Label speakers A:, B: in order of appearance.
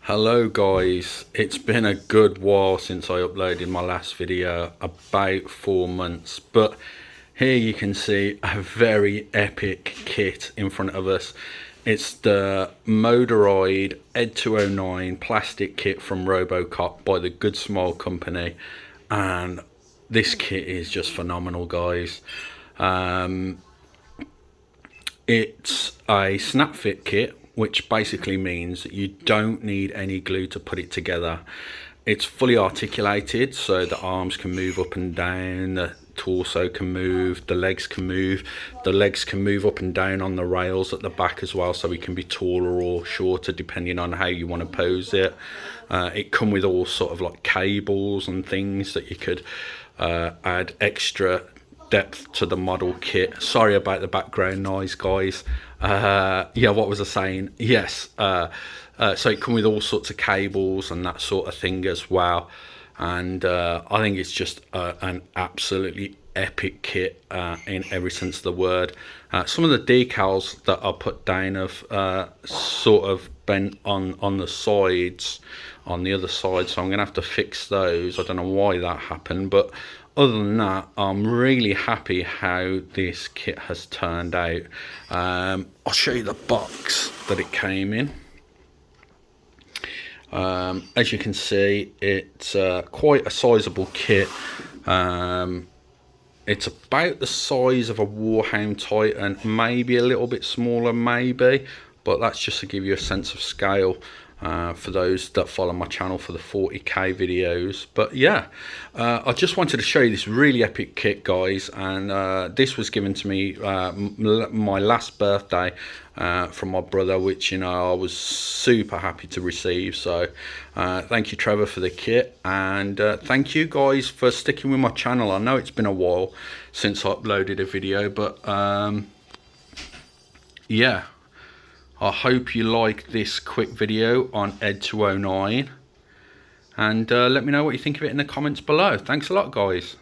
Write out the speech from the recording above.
A: Hello guys, it's been a good while since I uploaded my last video, about 4 months, but here you can see a very epic kit in front of us. It's the Motoride ED209 plastic kit from Robocop by the Good Smile company, and this kit is just phenomenal, guys. It's a snap fit kit, which basically means that you don't need any glue to put it together. It's fully articulated, so the arms can move up and down, the torso can move, the legs can move. The legs can move up and down on the rails at the back as well, so it can be taller or shorter depending on how you want to pose it. It come with all sort of like cables and things that you could add extra depth to the model kit. Sorry about the background noise, guys. Yeah, what was I saying? Yes, so it comes with all sorts of cables and that sort of thing as well, and I think it's just an absolutely epic kit in every sense of the word. Some of the decals that I put down have sort of bent on the sides, on the other side, so I'm gonna have to fix those. I don't know why that happened, but other than that, I'm really happy how this kit has turned out. I'll show you the box that it came in. As you can see, it's quite a sizable kit. It's about the size of a Warhound Titan, maybe a little bit smaller, maybe, but that's just to give you a sense of scale. For those that follow my channel for the 40k videos. But yeah, I just wanted to show you this really epic kit, guys, and this was given to me my last birthday from my brother, which, you know, I was super happy to receive. So thank you, Trevor, for the kit, and thank you guys for sticking with my channel. I know it's been a while since I uploaded a video, but yeah, I hope you like this quick video on ED209, and let me know what you think of it in the comments below. Thanks a lot, guys.